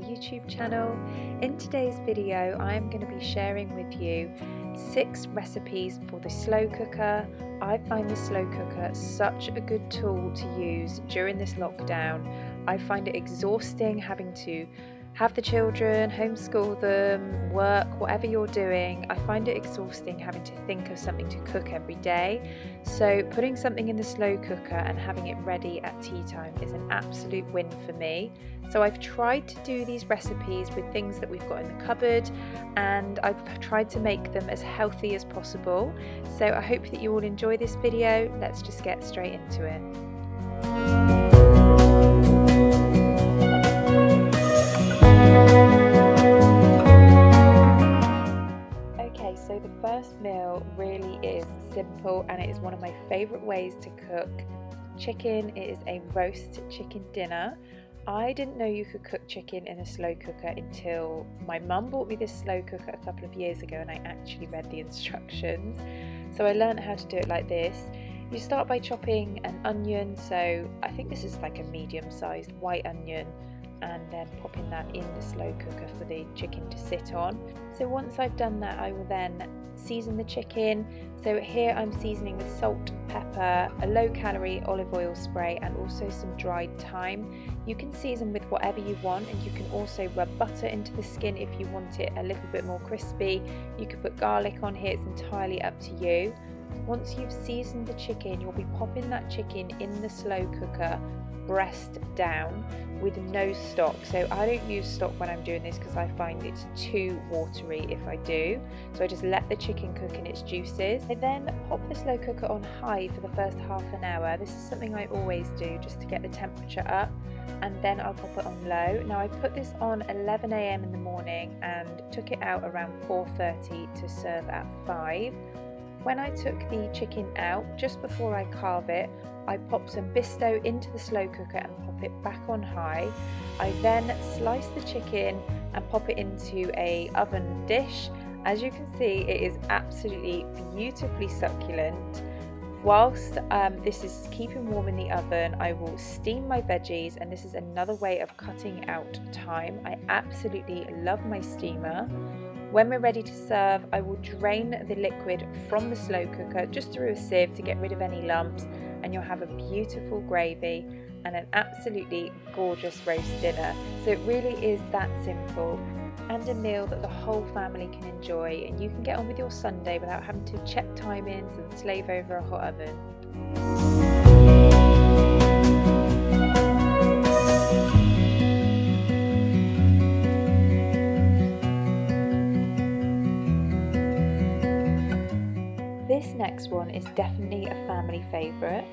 YouTube channel. In today's video I am going to be sharing with you 6 recipes for the slow cooker. I find the slow cooker such a good tool to use during this lockdown. I find it exhausting having to have the children, homeschool them, work, whatever you're doing. I find it exhausting having to think of something to cook every day. So putting something in the slow cooker and having it ready at tea time is an absolute win for me. So I've tried to do these recipes with things that we've got in the cupboard, and I've tried to make them as healthy as possible. So I hope that you all enjoy this video. Let's just get straight into it. So the first meal really is simple, and it is one of my favourite ways to cook chicken. It is a roast chicken dinner. I didn't know you could cook chicken in a slow cooker until my mum bought me this slow cooker a couple of years ago, and I actually read the instructions. So I learned how to do it like this. You start by chopping an onion, so I think this is like a medium-sized white onion, and then popping that in the slow cooker for the chicken to sit on. So once I've done that, I will then season the chicken. So here I'm seasoning with salt, pepper, a low-calorie olive oil spray, and also some dried thyme. You can season with whatever you want, and you can also rub butter into the skin if you want it a little bit more crispy. You could put garlic on here, it's entirely up to you. Once you've seasoned the chicken, you'll be popping that chicken in the slow cooker, breast down, with no stock. So I don't use stock when I'm doing this because I find it's too watery if I do. So I just let the chicken cook in its juices. I then pop the slow cooker on high for the first half an hour. This is something I always do just to get the temperature up, and then I'll pop it on low. Now I put this on 11 AM in the morning and took it out around 4:30 to serve at 5. When I took the chicken out, just before I carve it, I pop some bisto into the slow cooker and pop it back on high. I then slice the chicken and pop it into a oven dish. As you can see, it is absolutely beautifully succulent. Whilst this is keeping warm in the oven, I will steam my veggies, and this is another way of cutting out time. I absolutely love my steamer. When we're ready to serve, I will drain the liquid from the slow cooker just through a sieve to get rid of any lumps, and you'll have a beautiful gravy and an absolutely gorgeous roast dinner. So it really is that simple, and a meal that the whole family can enjoy, and you can get on with your Sunday without having to check timings and slave over a hot oven. This next one is definitely a family favourite.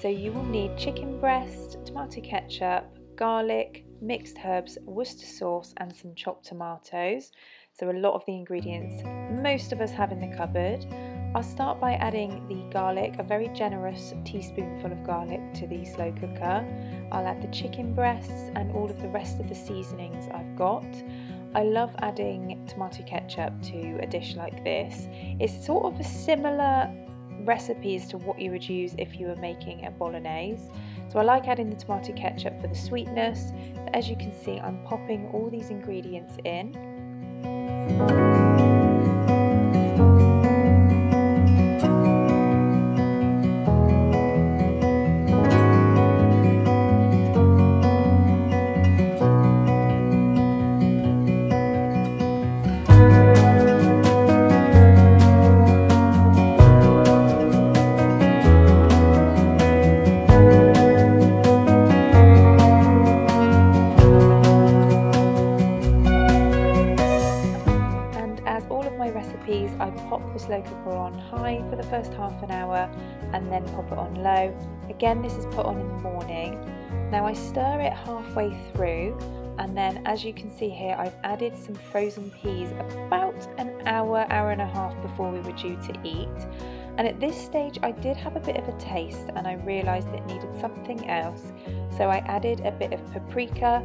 So you will need chicken breast, tomato ketchup, garlic, mixed herbs, Worcester sauce, and some chopped tomatoes. So a lot of the ingredients most of us have in the cupboard. I'll start by adding the garlic, a very generous teaspoonful of garlic to the slow cooker. I'll add the chicken breasts and all of the rest of the seasonings I've got. I love adding tomato ketchup to a dish like this. It's sort of a similar recipe as to what you would use if you were making a bolognese. So I like adding the tomato ketchup for the sweetness. But as you can see, I'm popping all these ingredients in. I pop the slow cooker on high for the first half an hour and then pop it on low. Again, this is put on in the morning. Now I stir it halfway through, and then as you can see here, I've added some frozen peas about an hour, hour and a half before we were due to eat. And at this stage I did have a bit of a taste, and I realised it needed something else, so I added a bit of paprika.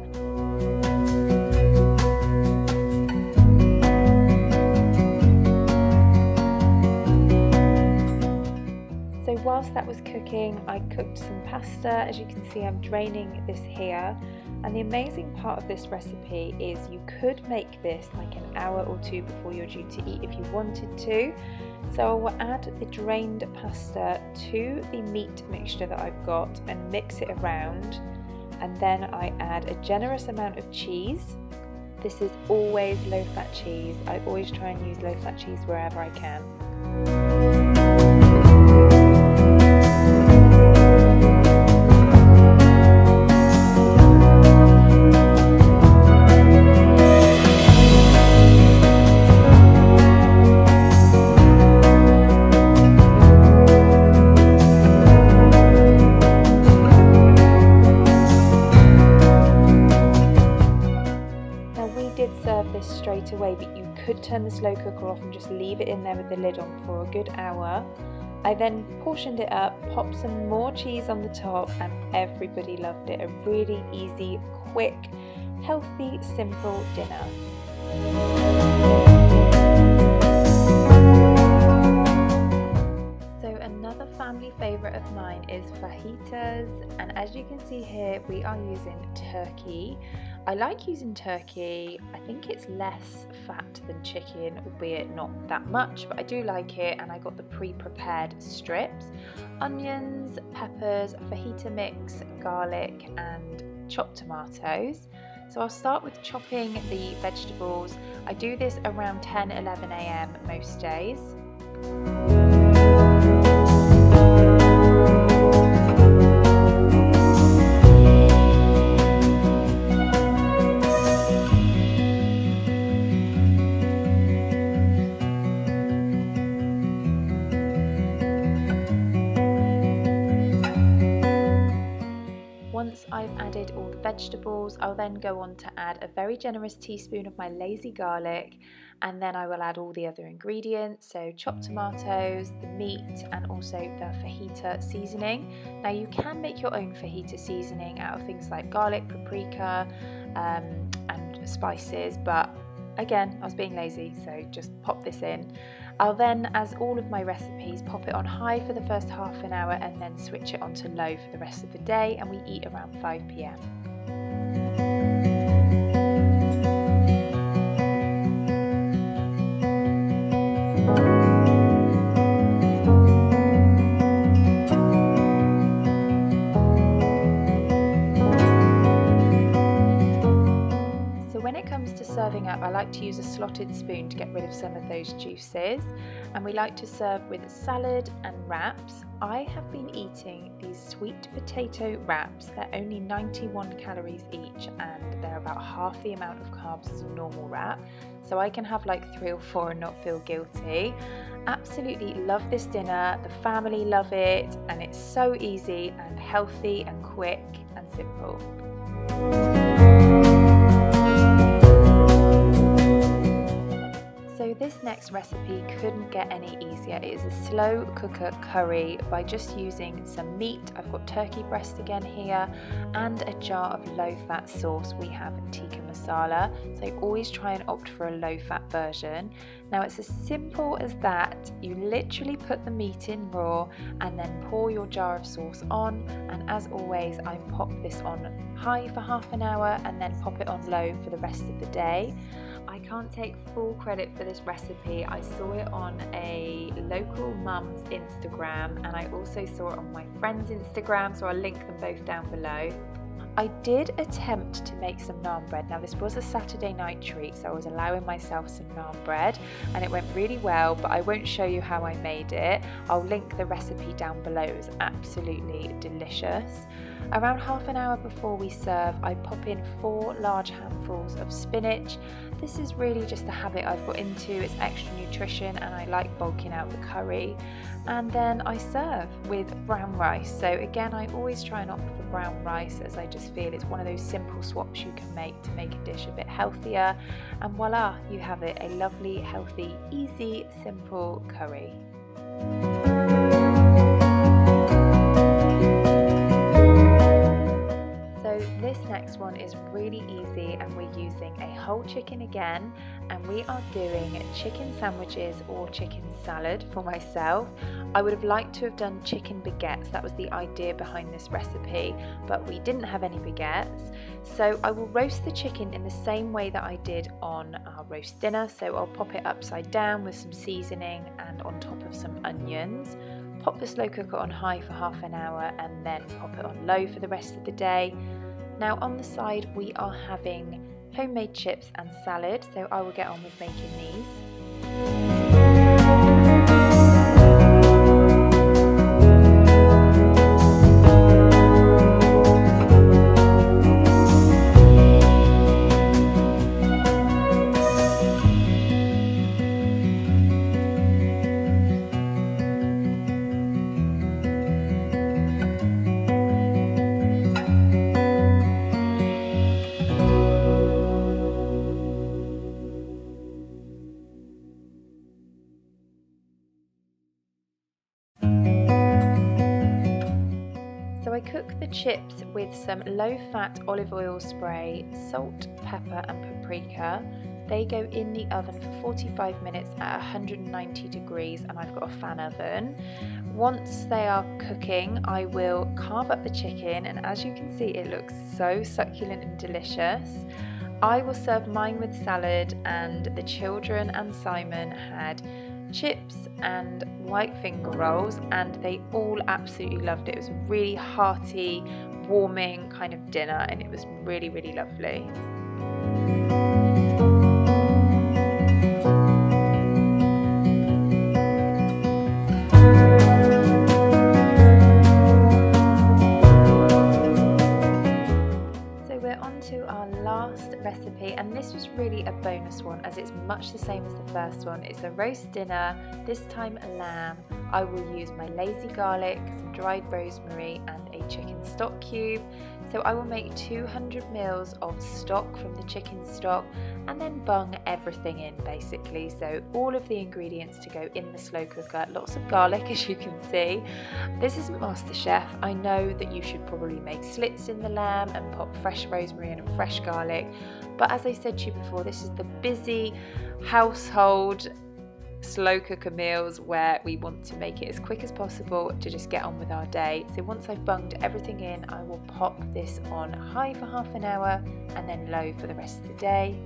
Whilst that was cooking, I cooked some pasta. As you can see, I'm draining this here. And the amazing part of this recipe is you could make this like an hour or two before you're due to eat if you wanted to. So I will add the drained pasta to the meat mixture that I've got and mix it around. And then I add a generous amount of cheese. This is always low-fat cheese. I always try and use low-fat cheese wherever I can. Serve this straight away, but you could turn the slow cooker off and just leave it in there with the lid on for a good hour. I then portioned it up, popped some more cheese on the top, and everybody loved it. A really easy, quick, healthy, simple dinner. So another family favourite of mine is fajitas, and as you can see here, we are using turkey. I like using turkey. I think it's less fat than chicken, albeit not that much, but I do like it, and I got the pre-prepared strips, onions, peppers, fajita mix, garlic and chopped tomatoes. So I'll start with chopping the vegetables. I do this around 10-11 a.m. most days. Once I've added all the vegetables, I'll then go on to add a very generous teaspoon of my lazy garlic, and then I will add all the other ingredients, so chopped tomatoes, the meat, and also the fajita seasoning. Now you can make your own fajita seasoning out of things like garlic, paprika, and spices, but again, I was being lazy, so just pop this in. I'll then, as all of my recipes, pop it on high for the first half an hour and then switch it onto low for the rest of the day, and we eat around 5 p.m. Serving up, I like to use a slotted spoon to get rid of some of those juices, and we like to serve with salad and wraps. I have been eating these sweet potato wraps. They're only 91 calories each, and they're about half the amount of carbs as a normal wrap, so I can have like 3 or 4 and not feel guilty. Absolutely love this dinner, the family love it, and it's so easy and healthy and quick and simple. So this next recipe couldn't get any easier. It is a slow cooker curry by just using some meat. I've got turkey breast again here, and a jar of low-fat sauce. We have tikka masala, so I always try and opt for a low-fat version. Now it's as simple as that. You literally put the meat in raw and then pour your jar of sauce on, and as always I pop this on high for half an hour and then pop it on low for the rest of the day. I can't take full credit for this recipe. I saw it on a local mum's Instagram, and I also saw it on my friend's Instagram, so I'll link them both down below. I did attempt to make some naan bread. Now this was a Saturday night treat, so I was allowing myself some naan bread, and it went really well, but I won't show you how I made it. I'll link the recipe down below. It was absolutely delicious. Around half an hour before we serve, I pop in 4 large handfuls of spinach. This is really just a habit I've got into. It's extra nutrition and I like bulking out the curry. And then I serve with brown rice. So again, I always try and opt for brown rice, as I just feel it's one of those simple swaps you can make to make a dish a bit healthier. And voila, you have it, a lovely, healthy, easy, simple curry. this next one is really easy, and we're using a whole chicken again, and we are doing chicken sandwiches or chicken salad for myself. I would have liked to have done chicken baguettes, that was the idea behind this recipe, but we didn't have any baguettes. So I will roast the chicken in the same way that I did on our roast dinner. So I'll pop it upside down with some seasoning and on top of some onions. Pop the slow cooker on high for half an hour and then pop it on low for the rest of the day. Now on the side we are having homemade chips and salad, so I will get on with making these. So I cook the chips with some low-fat olive oil spray, salt, pepper and paprika. They go in the oven for 45 minutes at 190 degrees, and I've got a fan oven. Once they are cooking, I will carve up the chicken, and as you can see it looks so succulent and delicious. I will serve mine with salad, and the children and Simon had chips and white finger rolls, and they all absolutely loved it. It was a really hearty, warming kind of dinner, and it was really, really lovely. Our last recipe, and this was really a bonus one as it's much the same as the first one. It's a roast dinner, this time lamb. I will use my lazy garlic, some dried rosemary and a chicken stock cube. So I will make 200 ml of stock from the chicken stock and then bung everything in basically. So all of the ingredients to go in the slow cooker, lots of garlic as you can see. This isn't MasterChef. I know that you should probably make slits in the lamb and pop fresh rosemary in and fresh garlic, but as I said to you before, this is the busy household slow cooker meals where we want to make it as quick as possible to just get on with our day. So once I've bunged everything in, I will pop this on high for half an hour and then low for the rest of the day.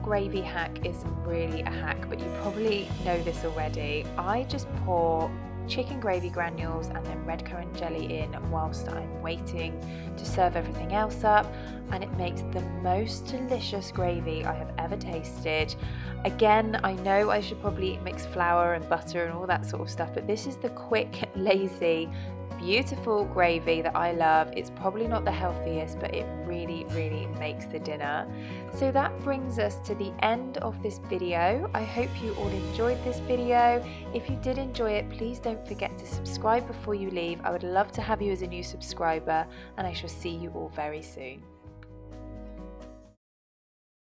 Gravy hack isn't really a hack, but you probably know this already. I just pour chicken gravy granules and then red currant jelly in whilst I'm waiting to serve everything else up, and it makes the most delicious gravy I have ever tasted. Again, I know I should probably mix flour and butter and all that sort of stuff, but this is the quick, lazy, beautiful gravy that I love. It's probably not the healthiest, but it really, really makes the dinner. So that brings us to the end of this video. I hope you all enjoyed this video. If you did enjoy it, please don't forget to subscribe before you leave. I would love to have you as a new subscriber, and I shall see you all very soon.